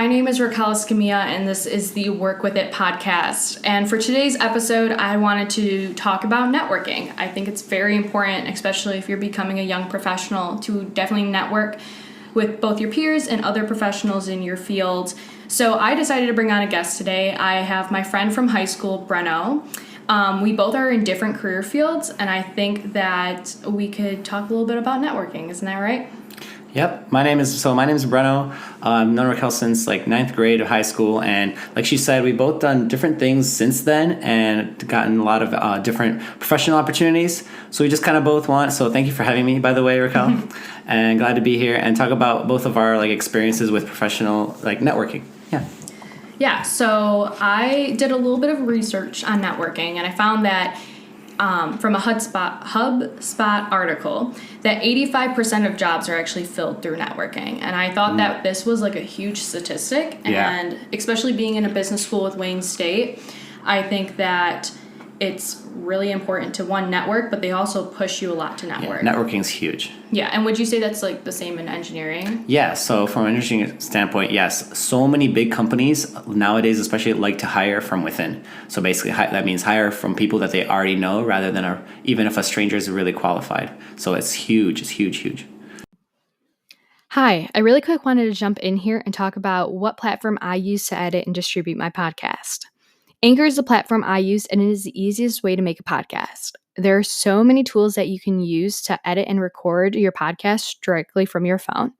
My name is Raquel Escamilla, and this is the Work With It podcast. And for today's episode, I wanted to talk about networking. I think it's very important, especially if you're becoming a young professional, to definitely network with both your peers and other professionals in your field. So I decided to bring on a guest today. I have my friend from high school, Brenno. We both are in different career fields, and I think that we could talk a little bit about networking. Isn't that right? Yep. My name is Brenno. I've known Raquel since like 9th grade of high school, and like she said, we've both done different things since then and gotten a lot of different professional opportunities. So we just kind of both want. So thank you for having me, by the way, Raquel, and glad to be here and talk about both of our like experiences with professional like networking. Yeah. Yeah. So I did a little bit of research on networking, and I found that from a HubSpot article that 85% of jobs are actually filled through networking. And I thought that this was like a huge statistic. And especially being in a business school with Wayne State, I think that it's really important to network, but they also push you a lot to network. Yeah, networking is huge. Yeah. And would you say that's like the same in engineering? Yeah. So from an engineering standpoint, yes. So many big companies nowadays, especially, like to hire from within. So basically that means hire from people that they already know rather than even if a stranger is really qualified. So it's huge. It's huge, huge. Hi, I really quick wanted to jump in here and talk about what platform I use to edit and distribute my podcast. Anchor is the platform I use, and it is the easiest way to make a podcast. There are so many tools that you can use to edit and record your podcast directly from your phone.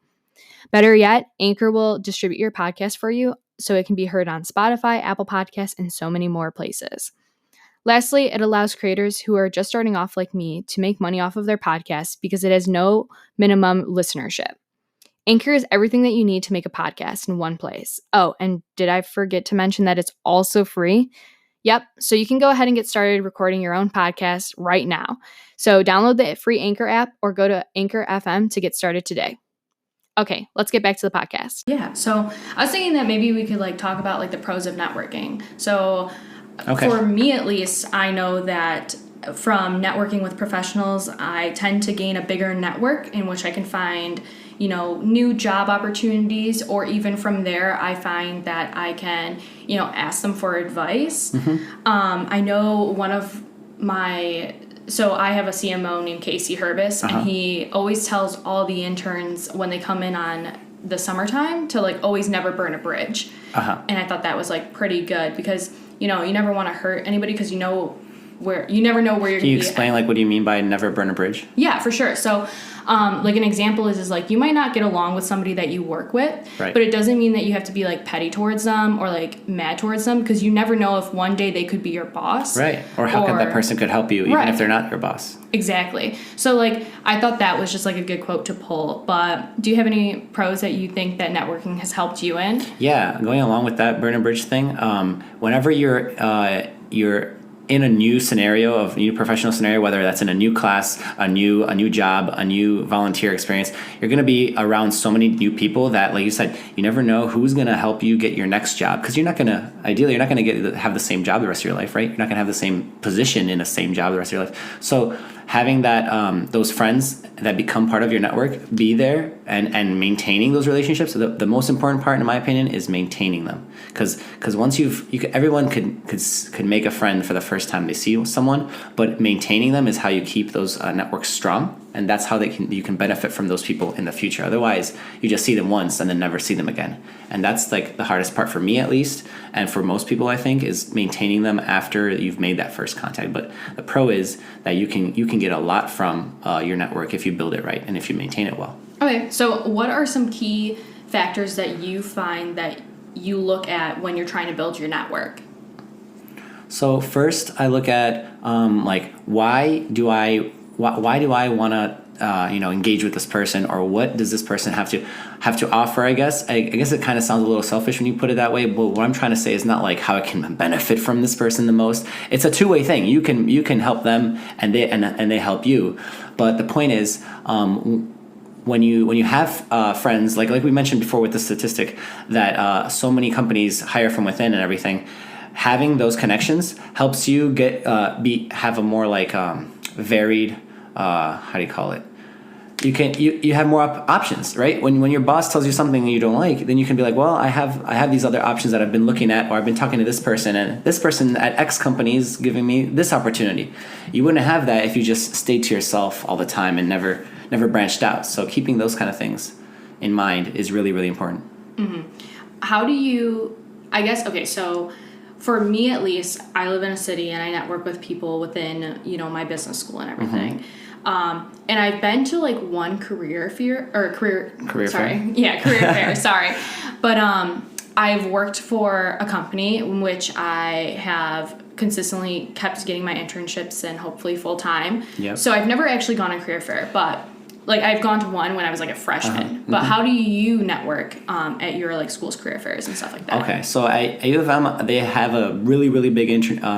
Better yet, Anchor will distribute your podcast for you so it can be heard on Spotify, Apple Podcasts, and so many more places. Lastly, it allows creators who are just starting off like me to make money off of their podcast because it has no minimum listenership. Anchor is everything that you need to make a podcast in one place. Oh, and did I forget to mention that it's also free? Yep, so you can go ahead and get started recording your own podcast right now. So download the free Anchor app or go to Anchor FM to get started today. Okay, let's get back to the podcast. Yeah, so I was thinking that maybe we could like talk about like the pros of networking. So for me at least, I know that from networking with professionals, I tend to gain a bigger network in which I can find new job opportunities, or even from there, I find that I can, ask them for advice. I know so I have a CMO named Casey Herbis, and he always tells all the interns when they come in on the summertime to like always never burn a bridge. And I thought that was like pretty good because, you never want to hurt anybody because you never know where you're going to be. Can you explain like what do you mean by never burn a bridge? Yeah, for sure. So like an example is like you might not get along with somebody that you work with, right, but it doesn't mean that you have to be like petty towards them or like mad towards them, because you never know if one day they could be your boss. Right. Or how that person could help you even if they're not your boss. Exactly. So like I thought that was just like a good quote to pull. But do you have any pros that you think that networking has helped you in? Yeah, going along with that burn a bridge thing, whenever you're in a new professional scenario, whether that's in a new class, a new job, a new volunteer experience, you're going to be around so many new people that, like you said, you never know who's going to help you get your next job, because you're not going to have the same job the rest of your life, right? You're not going to have the same position in the same job the rest of your life. So having that those friends that become part of your network be there and maintaining those relationships. So the most important part, in my opinion, is maintaining them, because once everyone could make a friend for the first time they see someone, but maintaining them is how you keep those networks strong, and that's how you can benefit from those people in the future. Otherwise, you just see them once and then never see them again, and that's like the hardest part for me, at least, and for most people, I think, is maintaining them after you've made that first contact. But the pro is that you can get a lot from your network if you build it right and if you maintain it well. Okay, so what are some key factors that you find that you look at when you're trying to build your network? So first, I look at why do I want to engage with this person, or what does this person have to offer? I guess it kind of sounds a little selfish when you put it that way, but what I'm trying to say is not like how I can benefit from this person the most. It's a two-way thing. You can help them and they help you. But the point is, when you have friends, like we mentioned before with the statistic that so many companies hire from within and everything, having those connections helps you have a more varied, how do you call it? you have more options, right? When your boss tells you something that you don't like, then you can be like, well, I have these other options that I've been looking at, or I've been talking to this person, and this person at X company is giving me this opportunity. You wouldn't have that if you just stayed to yourself all the time and never branched out. So keeping those kind of things in mind is really, really important. Mm-hmm. How do you, I guess, okay, so for me at least, I live in a city and I network with people within, my business school and everything. Mm-hmm. And I've been to like one career fair. Yeah, career fair, sorry. But I've worked for a company in which I have consistently kept getting my internships and hopefully full time. Yep. So I've never actually gone to career fair, but like I've gone to one when I was like a freshman. But how do you network at your like school's career fairs and stuff like that? Okay, so at U of M, they have a really, really big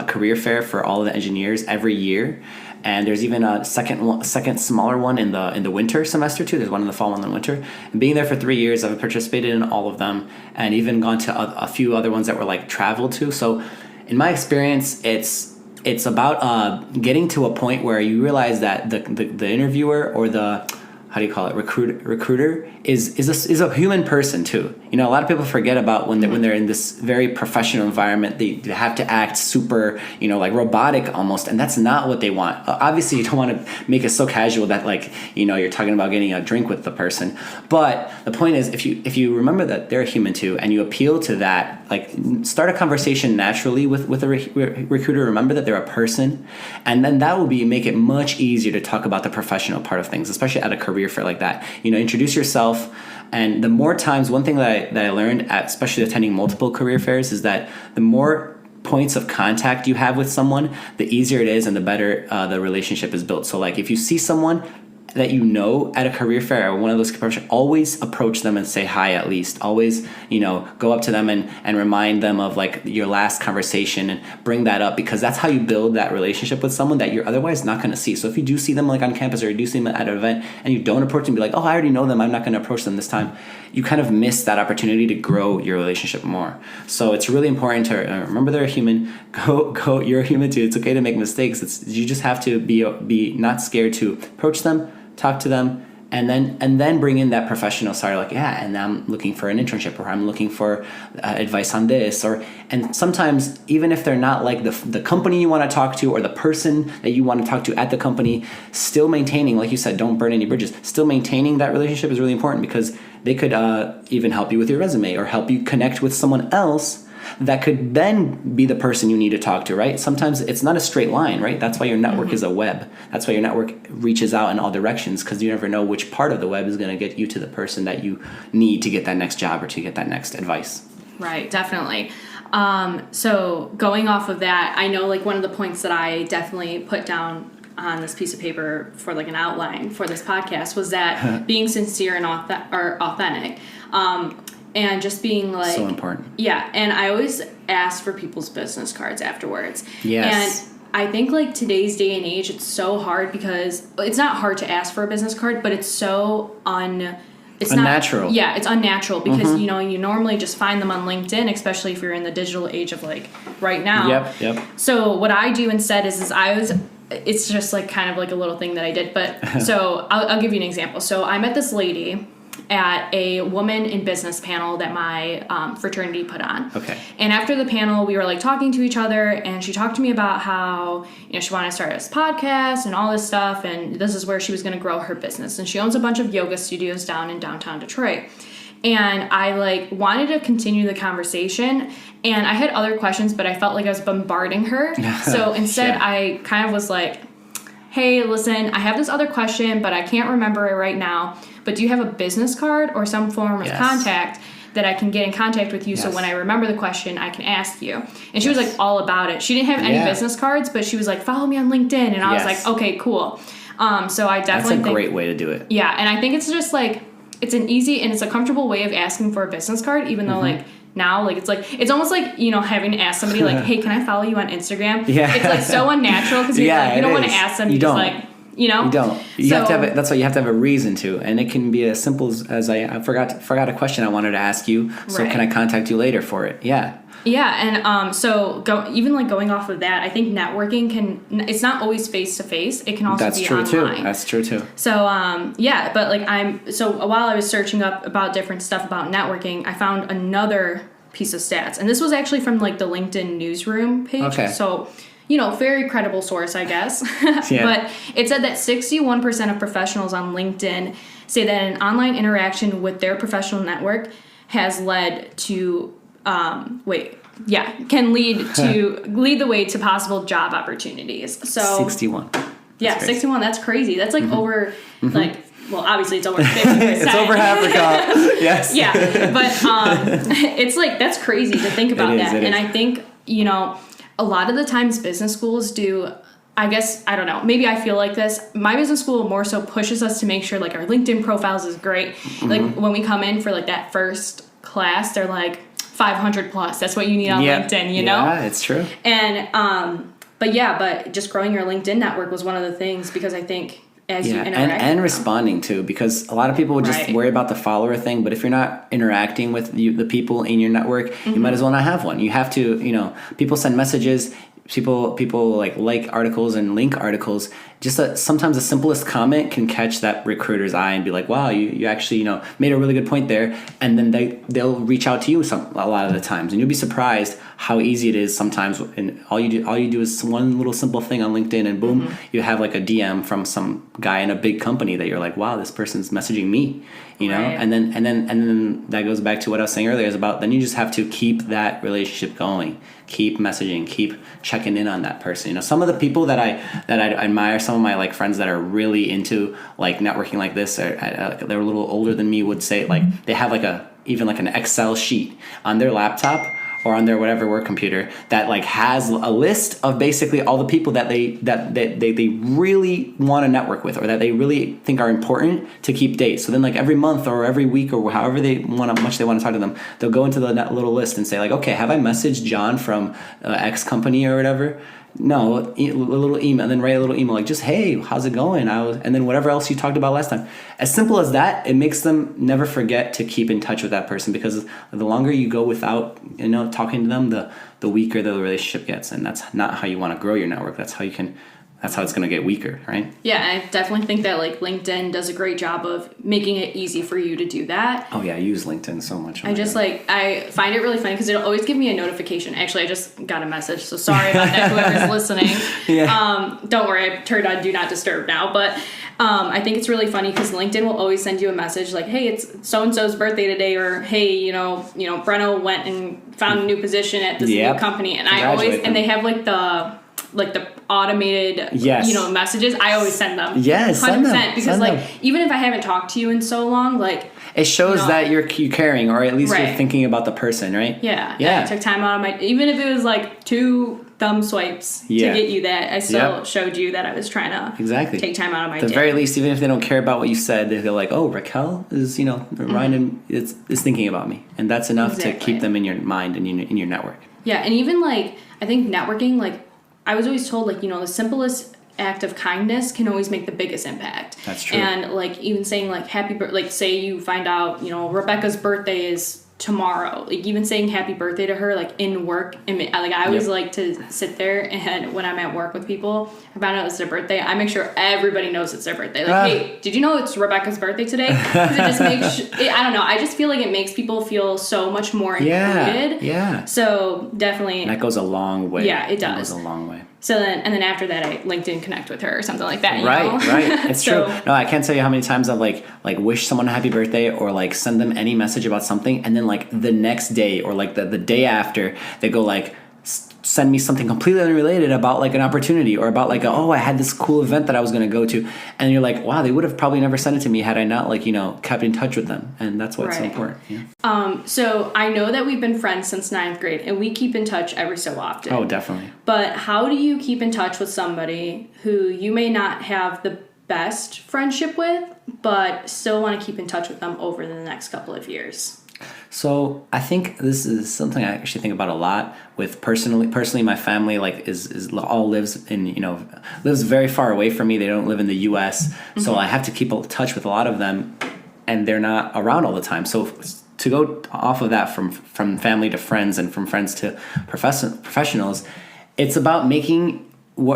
career fair for all of the engineers every year. And there's even a second smaller one in the winter semester too. There's one in the fall, one in the winter. And being there for 3 years, I've participated in all of them, and even gone to a few other ones that were like travel to. So, in my experience, it's about getting to a point where you realize that the interviewer or the recruiter is a human person too. A lot of people forget about when they're in this very professional environment, they have to act super, like robotic almost, and that's not what they want. Obviously, you don't want to make it so casual that like, you're talking about getting a drink with the person. But the point is, if you remember that they're a human too, and you appeal to that, like start a conversation naturally with a recruiter. Remember that they're a person, and then that will make it much easier to talk about the professional part of things, especially at a career fair like that. Introduce yourself. And the more times, one thing that I learned especially attending multiple career fairs, is that the more points of contact you have with someone, the easier it is and the better the relationship is built. So like if you see someone that at a career fair or one of those professionals, always approach them and say hi at least. Always, go up to them and remind them of like your last conversation and bring that up, because that's how you build that relationship with someone that you're otherwise not going to see. So if you do see them like on campus, or you do see them at an event and you don't approach them, be like, oh, I already know them, I'm not going to approach them this time. You kind of miss that opportunity to grow your relationship more. So it's really important to remember they're a human. Go, you're a human too. It's okay to make mistakes. You just have to be not scared to approach them, talk to them, and then bring in that professional side, like, yeah, and I'm looking for an internship, or I'm looking for advice on this, and sometimes even if they're not like the company you want to talk to or the person that you want to talk to at the company, still maintaining, like you said, don't burn any bridges. Still maintaining that relationship is really important, because they could even help you with your resume or help you connect with someone else that could then be the person you need to talk to, right? Sometimes it's not a straight line, right? That's why your network is a web. That's why your network reaches out in all directions, because you never know which part of the web is going to get you to the person that you need to get that next job or to get that next advice. Right, definitely. So going off of that, I know like one of the points that I definitely put down on this piece of paper for like an outline for this podcast was that being sincere and authentic. And just being like... So important. Yeah, and I always ask for people's business cards afterwards. Yes. And I think like today's day and age, it's so hard because... It's not hard to ask for a business card, but it's so It's unnatural. It's unnatural because, you normally just find them on LinkedIn, especially if you're in the digital age of like right now. Yep. So what I do instead is it's just like kind of like a little thing that I did. But so I'll give you an example. So I met this lady at a woman in business panel that my fraternity put on. Okay. And after the panel, we were like talking to each other, and she talked to me about how, she wanted to start this podcast and all this stuff, and this is where she was going to grow her business. And she owns a bunch of yoga studios down in downtown Detroit. And I like wanted to continue the conversation, and I had other questions, but I felt like I was bombarding her. So instead, I kind of was like, hey, listen, I have this other question, but I can't remember it right now. But do you have a business card or some form of contact that I can get in contact with you so when I remember the question, I can ask you? And she was like all about it. She didn't have any business cards, but she was like, follow me on LinkedIn. And I was like, okay, cool. So I definitely That's a great way to do it. Yeah, and I think it's just like, it's an easy and it's a comfortable way of asking for a business card, even though like now, like it's almost like, having to ask somebody like, hey, can I follow you on Instagram? Yeah. It's like so unnatural because you don't want to ask them. You just like, You know? You don't. You have to have that's why you have to have a reason to. And it can be as simple as I forgot a question I wanted to ask you. So Right. can I contact you later for it? Yeah. Yeah, and so even like going off of that, I think networking it's not always face to face. It can also That's be true online. too. That's true too. So yeah, but like while I was searching up about different stuff about networking, I found another piece of stats, and this was actually from like the LinkedIn newsroom page. Okay. So, very credible source, I guess. Yeah. But it said that 61% of professionals on LinkedIn say that an online interaction with their professional network has led to can lead the way to possible job opportunities. So 61. Yeah, crazy. 61. That's crazy. That's like over like. Well, obviously it's over 50%. It's over half the count. Yes. Yeah, but it's like that's crazy to think about It is, that. it And is. I think a lot of the times business schools do. I guess I don't know. Maybe I feel like this. My business school more so pushes us to make sure like our LinkedIn profiles is great. Like when we come in for like that first class, they're like 500 plus. That's what you need on LinkedIn. You know. Yeah, it's true. And but just growing your LinkedIn network was one of the things because I think as you interact and responding too, because a lot of people would just Right. worry about the follower thing, but if you're not interacting with the people in your network, you might as well not have one. You have to, people send messages, people like articles and link articles. Just sometimes the simplest comment can catch that recruiter's eye and be like, wow, you actually made a really good point there, and then they'll reach out to you a lot of the times, and you'll be surprised how easy it is sometimes. And all you do is one little simple thing on LinkedIn, and boom, you have like a DM from some guy in a big company that you're like, wow, this person's messaging me, Right. and then that goes back to what I was saying earlier, is about then you just have to keep that relationship going, keep messaging, keep checking in on that person. Some of the people that I admire, some of my like friends that are really into like networking like this, they're a little older than me, would say like they have like even an Excel sheet on their laptop or on their whatever work computer that like has a list of basically all the people that they really want to network with, or that they really think are important to keep dates. So then like every month or every week or however much they want to talk to them, they'll go into the little list and say like, okay, have I messaged John from X company or whatever? No, a little email, and then write a little email like just, hey, how's it going? And then whatever else you talked about last time. As simple as that, it makes them never forget to keep in touch with that person, because the longer you go without talking to them, the weaker the relationship gets, and that's not how you want to grow your network. That's how it's going to get weaker, right? Yeah, I definitely think that like LinkedIn does a great job of making it easy for you to do that. Oh yeah, I use LinkedIn so much. I find it really funny because it'll always give me a notification. Actually, I just got a message, so sorry about that, whoever's listening. Yeah. Don't worry, I've turned on Do Not Disturb now. But I think it's really funny because LinkedIn will always send you a message like, hey, it's so-and-so's birthday today, or hey, Brenno went and found a new position at this new company. And they have like the automated messages. I always send them. Yes, 100%, send them. because even if I haven't talked to you in so long, like it shows that you're caring, or at least Right. you're thinking about the person, right? Yeah. Yeah. I took time out of even if it was like 2 thumb swipes to get you that, I still showed you that I was trying to take time out of my day. At the very least, even if they don't care about what you said, they feel like, oh, Raquel is, Ryan is thinking about me. And that's enough to keep them in your mind and in your network. Yeah. And even I think networking, I was always told, the simplest act of kindness can always make the biggest impact. That's true. And even saying happy birthday, say you find out, Rebecca's birthday is tomorrow, even saying happy birthday to her in work, and I always like to sit there, and when I'm at work with people, I found out it's their birthday, I make sure everybody knows it's their birthday. Hey, did you know it's Rebecca's birthday today? Because it just makes I don't know, I just feel like it makes people feel so much more included. Yeah. So definitely, and that goes a long way. Yeah, it does. It goes a long way. So then after that, I LinkedIn connect with her or something like that. Right. It's So- true. No, I can't tell you how many times I've wish someone a happy birthday, or send them any message about something, and then the next day or the day after, they go send me something completely unrelated about an opportunity, or about I had this cool event that I was going to go to, and you're like, wow, they would have probably never sent it to me had I not kept in touch with them. And that's what's so Right. important. Yeah. So I know that we've been friends since 9th grade, and we keep in touch every so often. Oh, definitely. But how do you keep in touch with somebody who you may not have the best friendship with, but still want to keep in touch with them over the next couple of years? So I think this is something I actually think about a lot. With personally, my family like is all lives in lives very far away from me. They don't live in the U.S., so I have to keep in touch with a lot of them, and they're not around all the time. So to go off of that from family to friends and from friends to professionals, it's about making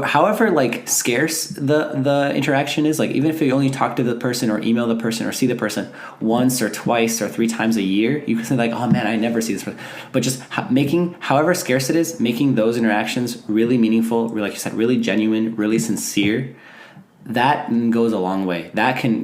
however like scarce the interaction is, like even if you only talk to the person or email the person or see the person once or twice or 3 times a year, you can say like, oh man, I never see this person. But just making, however scarce it is, making those interactions really meaningful, like you said, really genuine, really sincere, that goes a long way. That can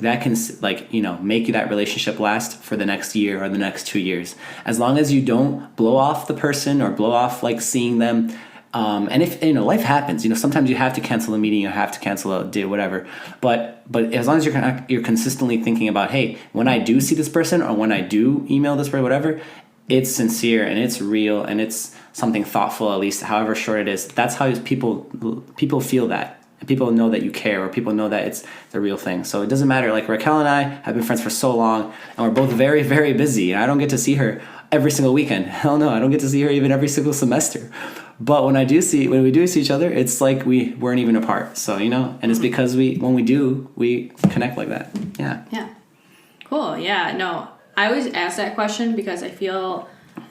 like make that relationship last for the next year or the next 2 years, as long as you don't blow off the person or blow off like seeing them. And if life happens, sometimes you have to cancel a meeting, you have to cancel a day, whatever. But as long as you're consistently thinking about, hey, when I do see this person or when I do email this person, whatever, it's sincere and it's real and it's something thoughtful, at least however short it is. That's how people feel that. And people know that you care, or people know that it's the real thing. So it doesn't matter. Like Raquel and I have been friends for so long, and we're both very, very busy. And I don't get to see her every single weekend. Hell no, I don't get to see her even every single semester. But when we do see each other, it's like we weren't even apart. So and it's because when we do, we connect like that. Yeah. Yeah. Cool. Yeah. No, I always ask that question because I feel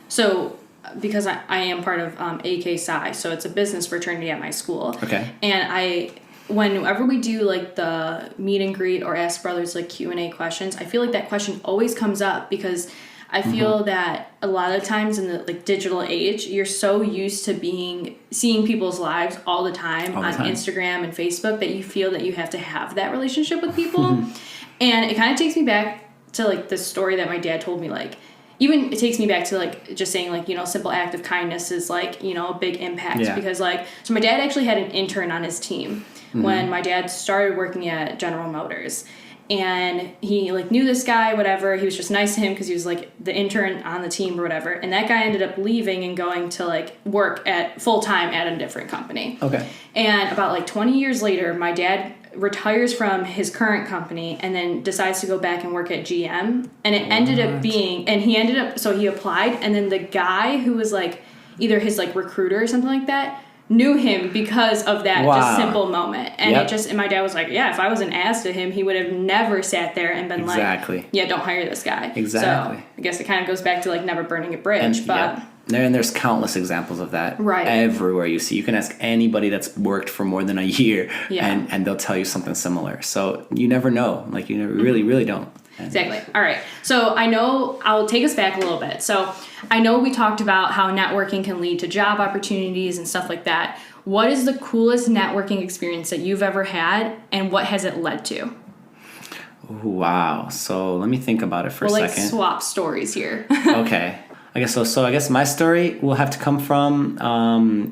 so. Because I am part of AK Psi, so it's a business fraternity at my school. Okay. And whenever we do like the meet and greet or Ask Brothers like Q&A questions, I feel like that question always comes up because I feel that a lot of times in the like digital age, you're so used to seeing people's lives all the time on Instagram and Facebook that you feel that you have to have that relationship with people. And it kind of takes me back to like this story that my dad told me, like, even it takes me back to like just saying like, simple act of kindness is like, a big impact because like, so my dad actually had an intern on his team when my dad started working at General Motors, and he like knew this guy, whatever. He was just nice to him because he was like the intern on the team or whatever. And that guy ended up leaving and going to like work at full time at a different company. Okay. And about like 20 years later, my dad retires from his current company and then decides to go back and work at GM. And it ended up being, so he applied, and then the guy who was like either his like recruiter or something like that knew him because of that just simple moment. And and my dad was like, yeah, if I was an ass to him, he would have never sat there and been like, yeah, don't hire this guy. Exactly. So I guess it kind of goes back to like never burning a bridge, but... And there's countless exambles of that everywhere you see. You can ask anybody that's worked for more than a year, and they'll tell you something similar. So you never know. Like, you never really, really don't. Exactly. All right. So I'll take us back a little bit. So I know we talked about how networking can lead to job opportunities and stuff like that. What is the coolest networking experience that you've ever had, and what has it led to? Wow. So let me think about it for a second. We'll swap stories here. Okay. I guess so. So I guess my story will have to come from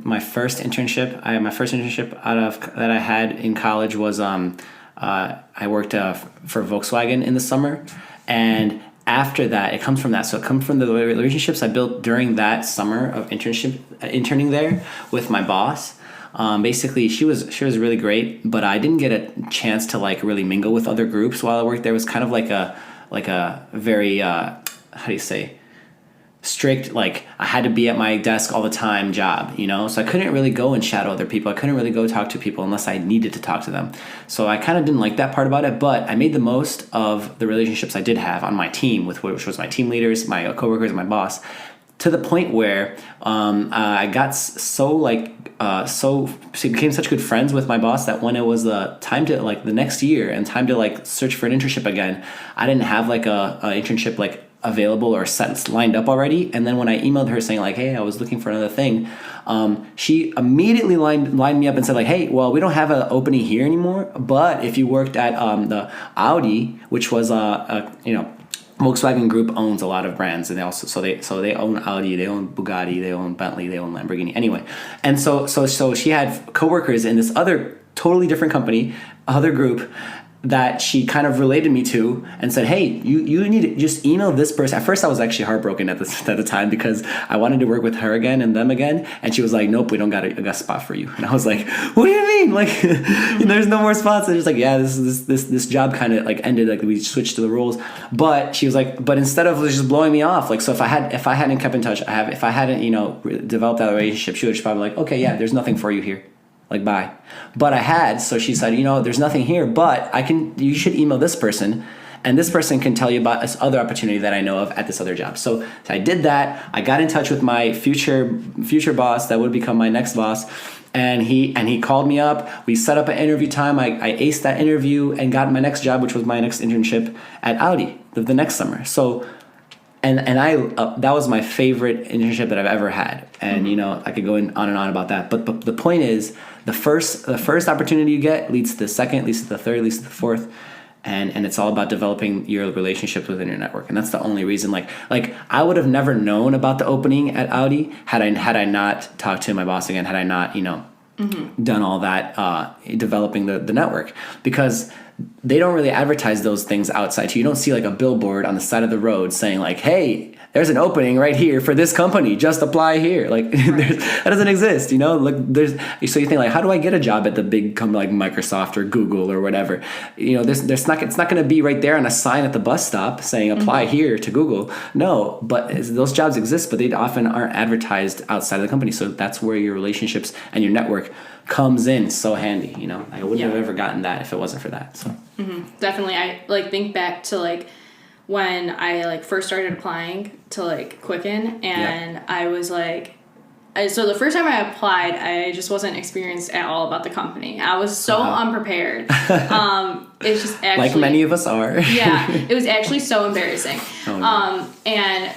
my first internship. My first internship that I had in college was I worked for Volkswagen in the summer, and after that, it comes from that. So it comes from the relationships I built during that summer of interning there with my boss. Basically, she was really great, but I didn't get a chance to like really mingle with other groups while I worked there. It was kind of like a very how do you say, strict, like I had to be at my desk all the time job, so I couldn't really go and shadow other people. I couldn't really go talk to people unless I needed to talk to them. So I kind of didn't like that part about it, but I made the most of the relationships I did have on my team, which was my team leaders, my coworkers, and my boss, to the point where I got became such good friends with my boss that when it was the time to like the next year and time to like search for an internship again, I didn't have like a internship like available or set lined up already. And then when I emailed her saying like, hey, I was looking for another thing, she immediately lined me up and said like, hey, well, we don't have an opening here anymore, but if you worked at the Audi, which was Volkswagen Group owns a lot of brands, and they also so they own Audi, they own Bugatti, they own Bentley, they own Lamborghini. Anyway, and so she had coworkers in this other totally different company, other group, that she kind of related me to and said, hey, you need to just email this person. At first I was actually heartbroken at the time because I wanted to work with her again and them again. And she was like, nope, we don't got a spot for you. And I was like, what do you mean? Like, there's no more spots. And just like, yeah, this job kind of like ended, like we switched to the roles. But she was like, but instead of just blowing me off, like, so if I hadn't kept in touch, if I hadn't, developed that relationship, she would just probably like, okay, yeah, there's nothing for you here. Like, bye. But I had, so she said, there's nothing here, but you should email this person, and this person can tell you about this other opportunity that I know of at this other job. So I did that. I got in touch with my future boss that would become my next boss, and he called me up. We set up an interview time. I aced that interview and got my next job, which was my next internship at Audi the next summer. So And I that was my favorite internship that I've ever had, and I could go on and on about that. But the point is, the first opportunity you get leads to the second, leads to the third, leads to the fourth, and it's all about developing your relationships within your network. And that's the only reason. Like I would have never known about the opening at Audi had I not talked to my boss again, had I not done all that developing the network, because they don't really advertise those things outside. You don't see like a billboard on the side of the road saying like, hey, there's an opening right here for this company, just apply here. Like that doesn't exist, Like so you think like, how do I get a job at the big company like Microsoft or Google or whatever? It's not going to be right there on a sign at the bus stop saying apply here to Google. No, but those jobs exist, but they often aren't advertised outside of the company. So that's where your relationships and your network comes in so handy. I wouldn't have ever gotten that if it wasn't for that. So definitely, I like think back to like when I like first started applying to like Quicken, and I was like, so the first time I applied, I just wasn't experienced at all about the company. I was so unprepared. It's just actually like many of us are. Yeah, it was actually so embarrassing. Oh, no. And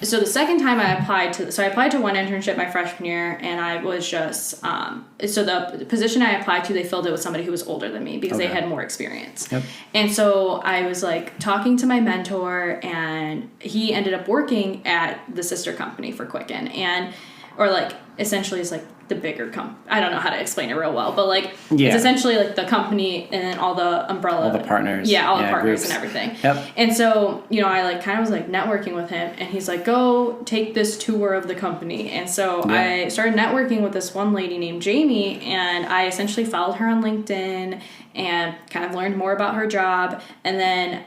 so the second time I applied to one internship my freshman year, and I was just so the position I applied to, they filled it with somebody who was older than me because they had more experience. Yep. And so I was like talking to my mentor, and he ended up working at the sister company for Quicken, or like essentially it's like the bigger I don't know how to explain it real well, but like it's essentially like the company and then all the umbrella, all the partners, the partners groups and everything. Yep. And so I like kind of was like networking with him, and he's like, go take this tour of the company. And so I started networking with this one lady named Jamie, and I essentially followed her on LinkedIn and kind of learned more about her job. And then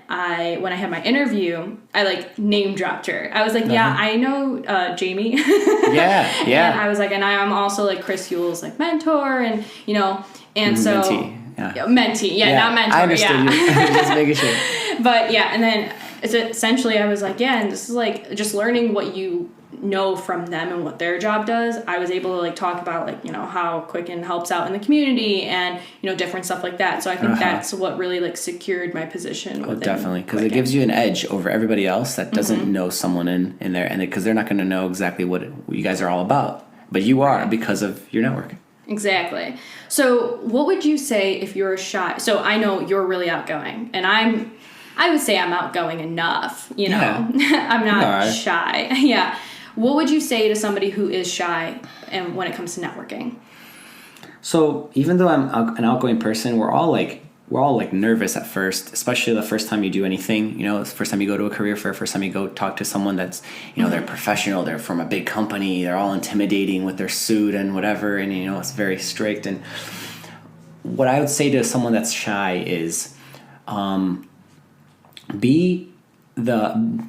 when I had my interview, I like name dropped her. I was like, I know Jamie. Yeah. And I was like, and I'm also like Chris Yule's like mentor, and and so mentee, not mentor. I understood you. Just making sure. But and then it's essentially I was like, and this is like just learning what you know from them and what their job does. I was able to like talk about like how Quicken helps out in the community and different stuff like that. So I think that's what really like secured my position. Definitely, because it gives you an edge over everybody else that doesn't know someone in there, and because they're not going to know exactly what you guys are all about, but you are because of your network. Exactly. So what would you say if you're shy? So I know you're really outgoing, and I would say I'm outgoing enough. I'm not shy. Yeah. What would you say to somebody who is shy and when it comes to networking? So even though I'm an outgoing person, we're all like nervous at first, especially the first time you do anything. The first time you go to a career fair, first time you go talk to someone that's they're professional, they're from a big company, they're all intimidating with their suit and whatever, and it's very strict. And what I would say to someone that's shy is,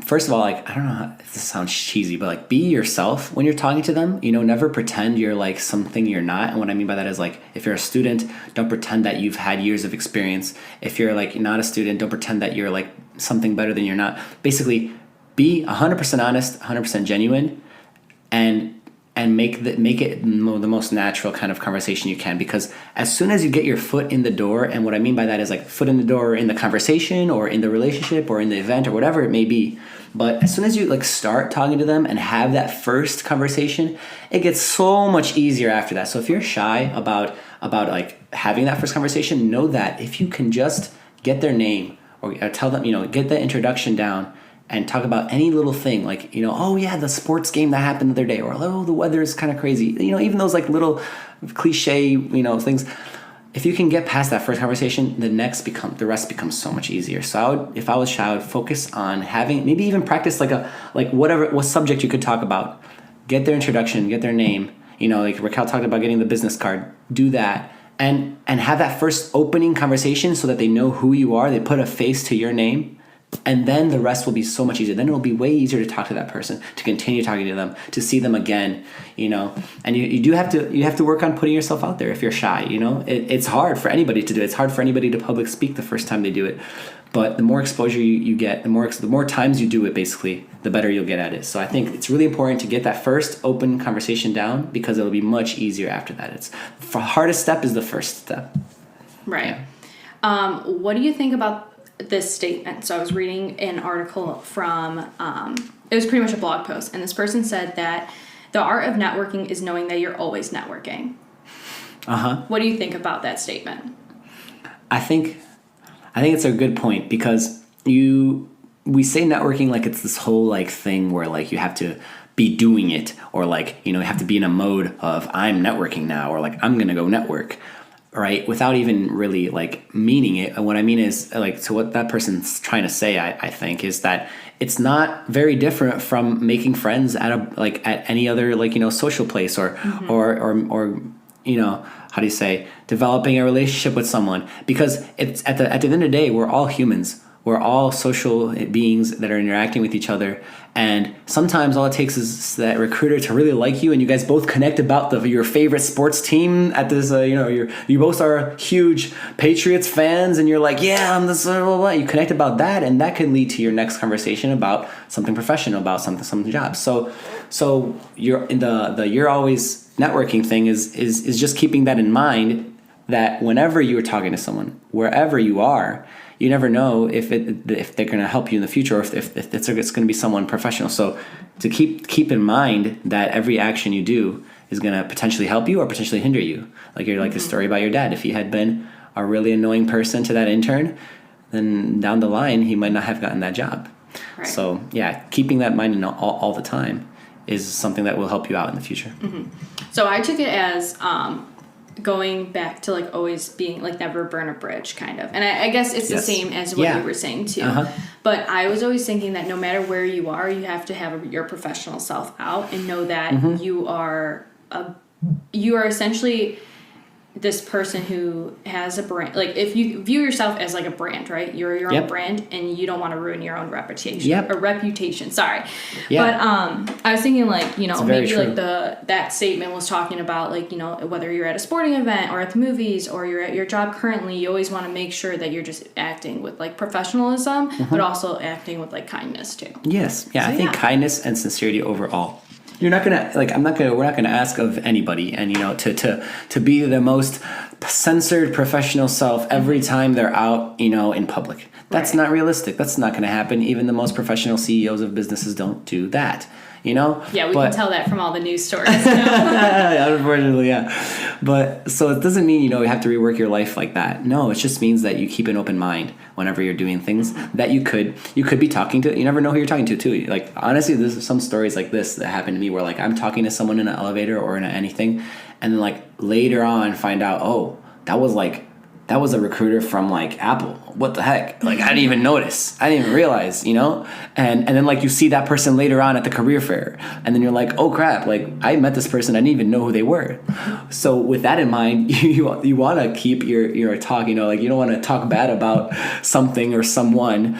first of all, like, I don't know if this sounds cheesy, but like, be yourself when you're talking to them. Never pretend you're like something you're not. And what I mean by that is like, if you're a student, don't pretend that you've had years of experience. If you're like not a student, don't pretend that you're like something better than you're not. Basically, be 100% honest, 100% genuine, and make it the most natural kind of conversation you can. Because as soon as you get your foot in the door, and what I mean by that is like foot in the door in the conversation or in the relationship or in the event or whatever it may be, but as soon as you like start talking to them and have that first conversation, it gets so much easier after that. So if you're shy about like having that first conversation, know that if you can just get their name or tell them, get the introduction down, and talk about any little thing, like, oh yeah, the sports game that happened the other day, or oh, the weather is kind of crazy. Even those like little cliche, things. if you can get past that first conversation, the rest becomes so much easier. So if I was shy, I would focus on having, maybe even practice what subject you could talk about. Get their introduction, get their name. Like Raquel talked about getting the business card. Do that and have that first opening conversation so that they know who you are. They put a face to your name. And then the rest will be so much easier. Then it'll be way easier to talk to that person, to continue talking to them, to see them again, And you do have to work on putting yourself out there if you're shy, It's hard for anybody to do it. It's hard for anybody to public speak the first time they do it. But the more exposure you get, the more times you do it, basically, the better you'll get at it. So I think it's really important to get that first open conversation down because it'll be much easier after that. The hardest step is the first step. Right. Yeah. What do you think about this statement? So I was reading an article from, it was pretty much a blog post, and this person said that the art of networking is knowing that you're always networking. What do you think about that statement? I think it's a good point because we say networking like it's this whole like thing where like you have to be doing it, or like, you have to be in a mode of I'm networking now, or like I'm going to go network. Right, without even really like meaning it. And what I mean is like, so what that person's trying to say, I think, is that it's not very different from making friends at any other social place or how do you say, developing a relationship with someone, because it's at the end of the day, we're all humans. We're all social beings that are interacting with each other. And sometimes all it takes is that recruiter to really like you, and you guys both connect about your favorite sports team at this, you both are huge Patriots fans, and you're like, yeah, I'm this, blah, blah, blah. You connect about that, and that can lead to your next conversation about something professional, about some job. So you're in you're always networking thing is just keeping that in mind, that whenever you are talking to someone, wherever you are, you never know if they're going to help you in the future, or if it's going to be someone professional. So to keep in mind that every action you do is going to potentially help you or potentially hinder you. Like the story about your dad. If he had been a really annoying person to that intern, then down the line he might not have gotten that job. Right. So yeah, keeping that in mind all the time is something that will help you out in the future. Mm-hmm. So I took it as going back to like always being like never burn a bridge, kind of. And I guess it's the same as what you were saying too. But I was always thinking that no matter where you are, you have to have your professional self out and know that you are essentially this person who has a brand. Like if you view yourself as like a brand, right? You're your own brand, and you don't want to ruin your own reputation. Sorry. But I was thinking like, maybe like that statement was talking about like, whether you're at a sporting event or at the movies or you're at your job currently, you always want to make sure that you're just acting with like professionalism, but also acting with like kindness too. Yes. Yeah. So, I think kindness and sincerity overall. You're not gonna we're not gonna ask of anybody, and to be the most censored professional self every time they're out, in public. That's not realistic. That's not gonna happen. Even the most professional CEOs of businesses don't do that. Yeah, we can tell that from all the news stories. Unfortunately, yeah. But so it doesn't mean you have to rework your life like that. No, it just means that you keep an open mind whenever you're doing things that you could be talking to. You never know who you're talking to too. Like honestly, there's some stories like this that happened to me where like I'm talking to someone in an elevator or in anything, and then like later on find out, oh, that was a recruiter from like Apple. What the heck? Like I didn't even notice. I didn't even realize, and then like you see that person later on at the career fair, and then you're like, oh crap, like I met this person, I didn't even know who they were. So with that in mind, you want to keep your talk, like you don't want to talk bad about something or someone.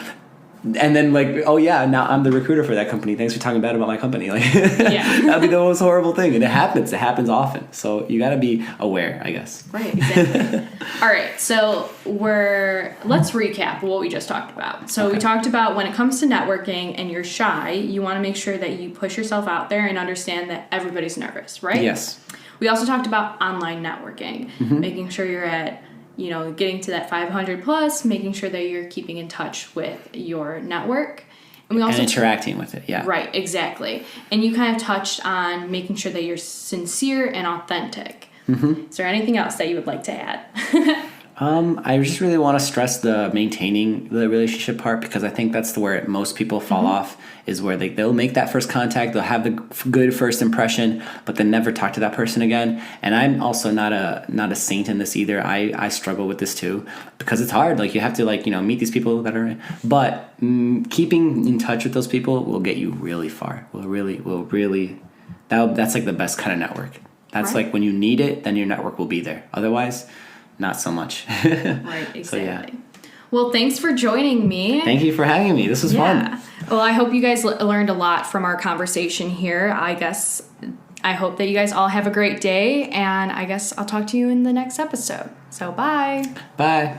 And then like, oh yeah, now I'm the recruiter for that company. Thanks for talking bad about my company. Like, that'd be the most horrible thing. And it happens often. So you got to be aware, I guess. Right, exactly. All right, so let's recap what we just talked about. So we talked about when it comes to networking and you're shy, you want to make sure that you push yourself out there and understand that everybody's nervous, right? Yes. We also talked about online networking, making sure you're at getting to that 500 plus, making sure that you're keeping in touch with your network. And we also interacting with it, yeah. Right, exactly. And you kind of touched on making sure that you're sincere and authentic. Is there anything else that you would like to add? I just really want to stress the maintaining the relationship part, because I think that's where most people fall off, is where they'll make that first contact, they'll have the good first impression, but then never talk to that person again. And I'm also not a saint in this either. I struggle with this too, because it's hard. Like, you have to meet these people that are, but keeping in touch with those people will get you really far. That's like the best kind of network. That's Right. like when you need it, then your network will be there. Otherwise, not so much. Right, exactly. So, yeah. Well, thanks for joining me. Thank you for having me. This was fun. Well, I hope you guys learned a lot from our conversation here. I hope that you guys all have a great day, and I guess I'll talk to you in the next episode. So, bye. Bye.